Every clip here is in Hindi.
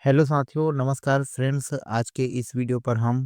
हेलो साथियों, नमस्कार फ्रेंड्स। आज के इस वीडियो पर हम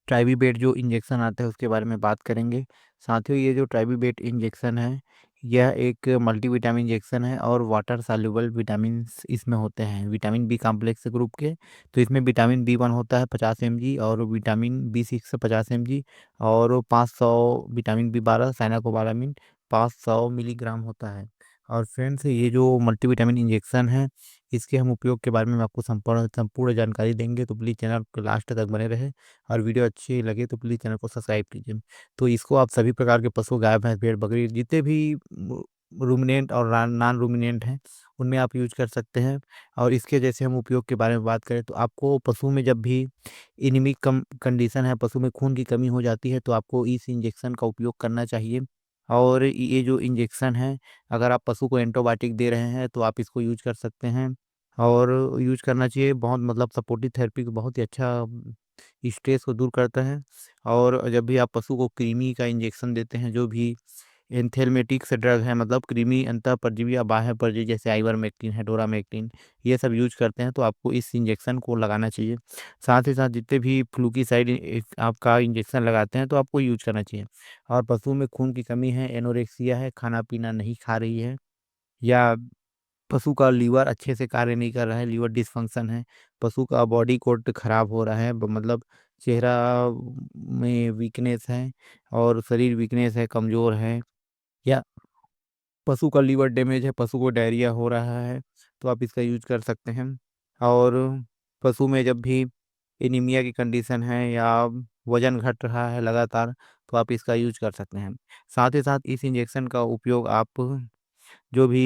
ट्राइवीबेट जो इंजेक्शन आता है उसके बारे में बात करेंगे। साथियों, ये जो ट्राइवीबेट इंजेक्शन है यह एक मल्टीविटामिन इंजेक्शन है और वाटर सॉल्युबल विटामिन्स इसमें होते हैं, विटामिन बी कॉम्प्लेक्स ग्रुप के। तो इसमें विटामिन बी 1 होता है 50 mg और विटामिन बी 6 50 mg और 500 विटामिन बी 12 साइनाकोबालामिन 500 मिलीग्राम होता है। और फ्रेंड्स, ये जो मल्टीविटामिन इंजेक्शन है इसके हम उपयोग के बारे में आपको संपूर्ण संपूर्ण जानकारी देंगे, तो प्लीज़ चैनल को लास्ट तक बने रहे। और वीडियो अच्छी लगे तो प्लीज़ चैनल को सब्सक्राइब कीजिए। तो इसको आप सभी प्रकार के पशु, गाय भैंस भेड़ बकरी, जितने भी रूमिनेंट और नॉन रूमिनेंट हैं उनमें आप यूज कर सकते हैं। और इसके जैसे हम उपयोग के बारे में बात करें तो आपको पशु में जब भी एनीमिक कम कंडीशन है, पशु में खून की कमी हो जाती है, तो आपको इस इंजेक्शन का उपयोग करना चाहिए। और ये जो इंजेक्शन है, अगर आप पशु को एंटीबायोटिक दे रहे हैं तो आप इसको यूज कर सकते हैं और यूज करना चाहिए। बहुत मतलब सपोर्टिव थेरेपी को बहुत ही अच्छा स्ट्रेस को दूर करता है। और जब भी आप पशु को कृमि का इंजेक्शन देते हैं, जो भी एंथेल्मेटिक्स ड्रग है, मतलब कृमि अंतः परजीवी या बाह्य परजीवी जैसे आइवरमेक्टिन है, डोरामेक्टिन, ये सब यूज करते हैं तो आपको इस इंजेक्शन को लगाना चाहिए। साथ ही साथ जितने भी फ्लूकीसाइड आपका इंजेक्शन लगाते हैं तो आपको यूज करना चाहिए। और पशु में खून की कमी है, एनोरेक्सिया है, खाना पीना नहीं खा रही है, या पशु का लीवर अच्छे से कार्य नहीं कर रहा है, लीवर डिसफंक्शन है, पशु का बॉडी कोट खराब हो रहा है, मतलब चेहरा में वीकनेस है और शरीर वीकनेस है, कमजोर है, या पशु का लीवर डैमेज है, पशु को डायरिया हो रहा है, तो आप इसका यूज कर सकते हैं। और पशु में जब भी एनीमिया की कंडीशन है या वजन घट रहा है लगातार, तो आप इसका यूज कर सकते हैं। साथ ही साथ इस इंजेक्शन का उपयोग आप जो भी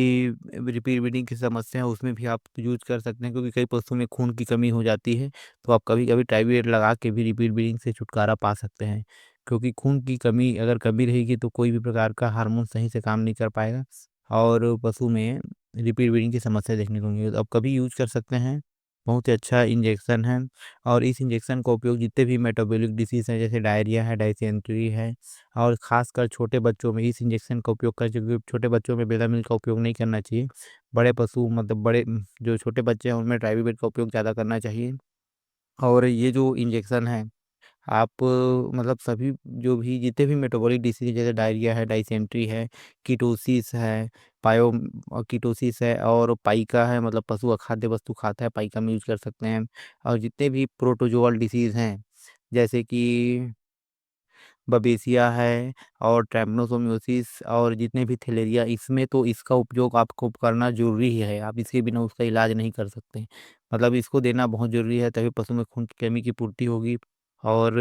रिपीट ब्रीडिंग की समस्या है उसमें भी आप यूज कर सकते हैं, क्योंकि कई पशुओं में खून की कमी हो जाती है, तो आप कभी कभी टाइवीट लगा के भी रिपीट ब्रीडिंग से छुटकारा पा सकते हैं। क्योंकि खून की कमी अगर कमी रहेगी तो कोई भी प्रकार का हार्मोन सही से काम नहीं कर पाएगा और पशु में रिपीट ब्रीडिंग की समस्या देखने को मिलेगी। तो आप कभी यूज कर सकते हैं, बहुत ही अच्छा इंजेक्शन है। और इस इंजेक्शन का उपयोग जितने भी मेटाबॉलिक डिसीज हैं, जैसे डायरिया है, डायसेंट्री है, और खासकर छोटे बच्चों में इस इंजेक्शन का उपयोग कर, क्योंकि छोटे बच्चों में बेटामिल का उपयोग नहीं करना चाहिए। बड़े पशु मतलब बड़े जो छोटे बच्चे हैं उनमें ट्राइवीवेट का उपयोग ज़्यादा करना चाहिए। और ये जो इंजेक्शन है आप मतलब सभी जो भी जितने भी मेटाबॉलिक डिसीज जैसे डायरिया है, डाइसेंट्री है, कीटोसिस है, पायो कीटोसिस है और पाइका है, मतलब पशु अखाद्य वस्तु खाता है, पाइका में यूज कर सकते हैं। और जितने भी प्रोटोजोअल डिसीज हैं, जैसे कि बबेसिया है और ट्रैपनोसोमियोसिस और जितने भी थैलेरिया, इसमें तो इसका उपयोग आपको करना ज़रूरी ही है, आप इसके बिना उसका इलाज नहीं कर सकते। मतलब इसको देना बहुत ज़रूरी है, तभी पशु में खून की कमी की पूर्ति होगी। और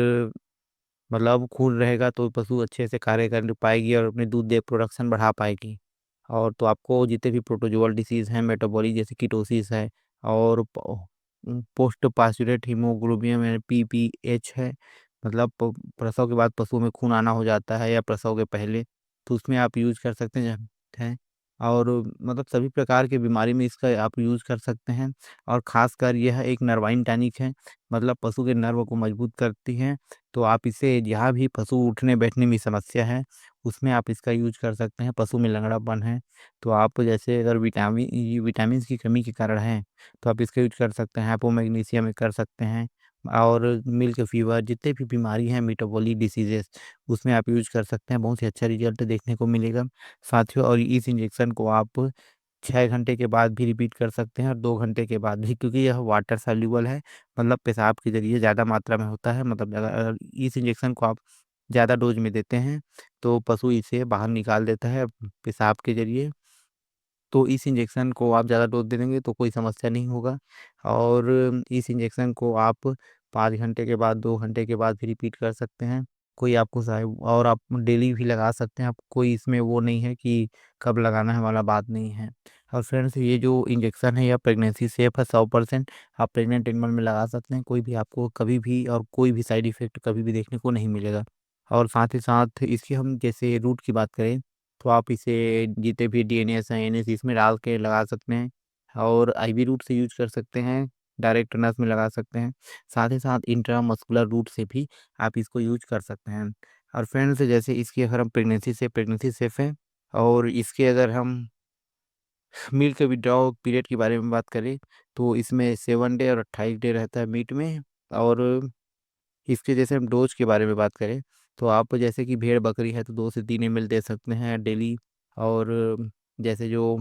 मतलब खून रहेगा तो पशु अच्छे से कार्य कर पाएगी और अपने दूध दे प्रोडक्शन बढ़ा पाएगी। और तो आपको जितने भी प्रोटोजोअल डिसीज़ हैं, मेटाबॉलिक जैसे कीटोसिस है और पोस्ट पास्चुरेट हीमोग्लोबिन में पीपीएच है, मतलब प्रसव के बाद पशुओं में खून आना हो जाता है या प्रसव के पहले, तो उसमें आप यूज कर सकते हैं। और मतलब सभी प्रकार की बीमारी में इसका आप यूज कर सकते हैं। और खासकर यह एक नर्वाइन टॉनिक है, मतलब पशु के नर्व को मजबूत करती है। तो आप इसे जहाँ भी पशु उठने बैठने में समस्या है उसमें आप इसका यूज कर सकते हैं। पशु में लंगड़ापन है तो आप जैसे अगर विटामिन की कमी के कारण है तो आप इसका यूज कर सकते हैं, हाइपोमैग्नीशिया में कर सकते हैं। और मिल्क फीवर जितने भी बीमारी हैं मेटाबॉलिक डिसीजेस उसमें आप यूज कर सकते हैं, बहुत ही अच्छा रिजल्ट देखने को मिलेगा साथियों। और इस इंजेक्शन को आप 6 घंटे के बाद भी रिपीट कर सकते हैं और 2 घंटे के बाद भी, क्योंकि यह वाटर सॉल्युबल है, मतलब पेशाब के जरिए ज़्यादा मात्रा में होता है। मतलब अगर इस इंजेक्शन को आप ज़्यादा डोज में देते हैं तो पशु इसे बाहर निकाल देता है पेशाब के जरिए। तो इस इंजेक्शन को आप ज़्यादा डोज दे देंगे तो कोई समस्या नहीं होगा। और इस इंजेक्शन को आप 5 घंटे के बाद, 2 घंटे के बाद भी रिपीट कर सकते हैं। कोई आपको और आप डेली भी लगा सकते हैं, आप कोई इसमें वो नहीं है कि कब लगाना है वाला बात नहीं है। और फ्रेंड्स, ये जो इंजेक्शन है यह प्रेगनेंसी सेफ है 100%। आप प्रेग्नेंट एनिमल में लगा सकते हैं, कोई भी आपको कभी भी और कोई भी साइड इफेक्ट कभी भी देखने को नहीं मिलेगा। और साथ ही साथ इसकी हम जैसे रूट की बात करें तो आप इसे जितने भी डीएनएस हैं, एनएस इसमें डाल के लगा सकते हैं। और आईवी रूट से यूज कर सकते हैं, डायरेक्ट नस में लगा सकते हैं। साथ ही साथ इंट्रामस्कुलर रूट से भी आप इसको यूज कर सकते हैं। और फ्रेंड्स, जैसे इसकी अगर हम प्रेगनेंसी सेफ है। और इसके अगर हम मिल्क विड्रॉ पीरियड के बारे में बात करें तो इसमें 7 डे और 28 डे रहता है मीट में। और इसके जैसे हम डोज के बारे में बात करें, तो आप जैसे कि भेड़ बकरी है तो 2 से 3 ml दे सकते हैं डेली। और जैसे जो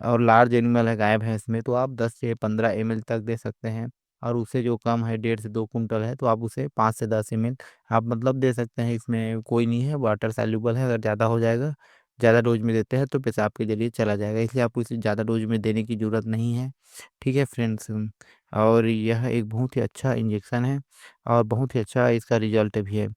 और लार्ज एनिमल है गाय भैंस में, तो आप 10 से 15 ml तक दे सकते हैं। और उससे जो कम है 1.5 से 2 कुंटल है, तो आप उसे 5 से 10 ml आप मतलब दे सकते हैं। इसमें कोई नहीं है, वाटर सैल्यूबल है। अगर ज़्यादा हो जाएगा, ज़्यादा डोज में देते हैं तो पेशाब के जरिए चला जाएगा, इसलिए आपको इसे ज़्यादा डोज में देने की ज़रूरत नहीं है। ठीक है फ्रेंड्स। और यह एक बहुत ही अच्छा इंजेक्शन है और बहुत ही अच्छा इसका रिजल्ट भी है।